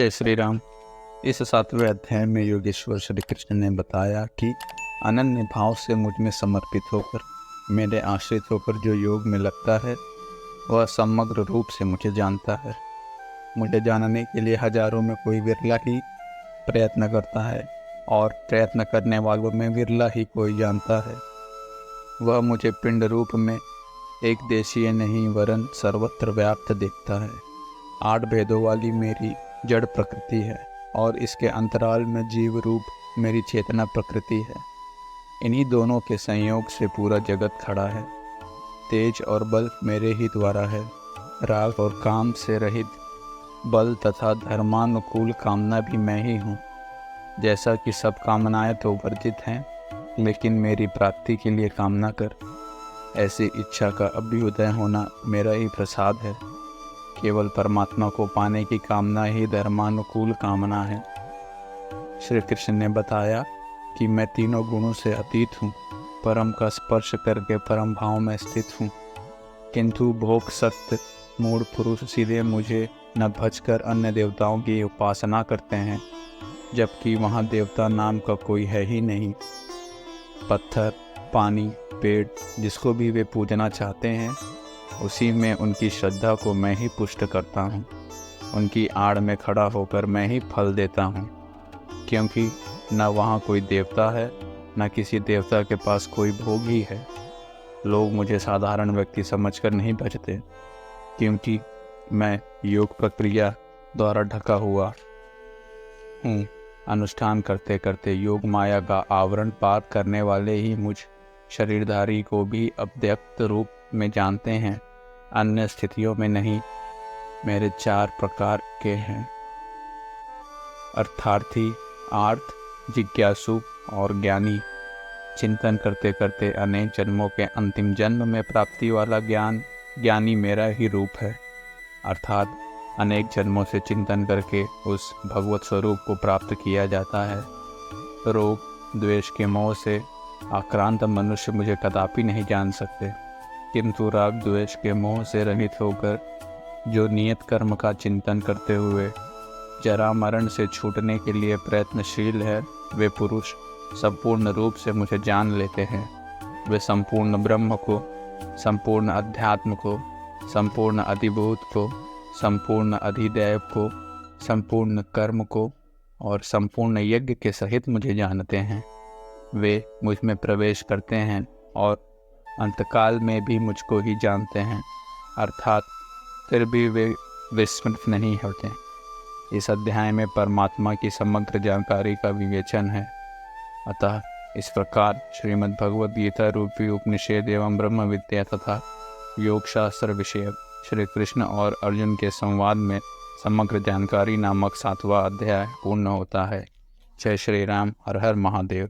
जय श्री राम। इस 7वें अध्याय में योगेश्वर श्री कृष्ण ने बताया कि अनन्य भाव से मुझ में समर्पित होकर, मेरे आश्रित होकर जो योग में लगता है वह समग्र रूप से मुझे जानता है। मुझे जानने के लिए हजारों में कोई विरला ही प्रयत्न करता है और प्रयत्न करने वालों में विरला ही कोई जानता है। वह मुझे पिंड रूप में एक देशीय नहीं वरन सर्वत्र व्याप्त देखता है। 8 भेदों वाली मेरी जड़ प्रकृति है और इसके अंतराल में जीव रूप मेरी चेतना प्रकृति है। इन्हीं दोनों के संयोग से पूरा जगत खड़ा है। तेज और बल मेरे ही द्वारा है। राग और काम से रहित बल तथा धर्मानुकूल कामना भी मैं ही हूँ। जैसा कि सब कामनाएं तो वर्जित हैं, लेकिन मेरी प्राप्ति के लिए कामना कर, ऐसी इच्छा का अभ्युदय होना मेरा ही प्रसाद है। केवल परमात्मा को पाने की कामना ही धर्मानुकूल कामना है। श्री कृष्ण ने बताया कि मैं तीनों गुणों से अतीत हूँ, परम का स्पर्श करके परम भाव में स्थित हूँ। किंतु भोग सत्य मूढ़ पुरुष सीधे मुझे न भजकर अन्य देवताओं की उपासना करते हैं, जबकि वहाँ देवता नाम का कोई है ही नहीं। पत्थर, पानी, पेड़, जिसको भी वे पूजना चाहते हैं, उसी में उनकी श्रद्धा को मैं ही पुष्ट करता हूँ। उनकी आड़ में खड़ा होकर मैं ही फल देता हूँ, क्योंकि न वहाँ कोई देवता है, न किसी देवता के पास कोई भोग ही है। लोग मुझे साधारण व्यक्ति समझकर नहीं भजते, क्योंकि मैं योग प्रक्रिया द्वारा ढका हुआ हूँ। अनुष्ठान करते करते योग माया का आवरण पार करने वाले ही मुझ शरीरधारी को भी अव्यक्त रूप में जानते हैं, अन्य स्थितियों में नहीं। मेरे 4 प्रकार के हैं: अर्थार्थी, आर्थ, जिज्ञासु और ज्ञानी। चिंतन करते करते अनेक जन्मों के अंतिम जन्म में प्राप्ति वाला ज्ञानी मेरा ही रूप है। अर्थात अनेक जन्मों से चिंतन करके उस भगवत स्वरूप को प्राप्त किया जाता है। रोग, द्वेष के मोह से आक्रांत मनुष्य मुझे कदापि नहीं जान सकते, किंतु राग द्वेष के मोह से रहित होकर जो नियत कर्म का चिंतन करते हुए जरा मरण से छूटने के लिए प्रयत्नशील है, वे पुरुष संपूर्ण रूप से मुझे जान लेते हैं। वे संपूर्ण ब्रह्म को, संपूर्ण अध्यात्म को, संपूर्ण अधिभूत को, संपूर्ण अधिदैव को, संपूर्ण कर्म को और संपूर्ण यज्ञ के सहित मुझे जानते हैं। वे मुझ में प्रवेश करते हैं और अंतकाल में भी मुझको ही जानते हैं, अर्थात फिर भी वे विस्मृत नहीं होते। इस अध्याय में परमात्मा की समग्र जानकारी का विवेचन है। अतः इस प्रकार श्रीमद् भगवद गीता रूपी उपनिषद एवं ब्रह्म विद्या तथा योग शास्त्र विषय श्री कृष्ण और अर्जुन के संवाद में समग्र जानकारी नामक 7वां अध्याय पूर्ण होता है। जय श्री राम। हर हर महादेव।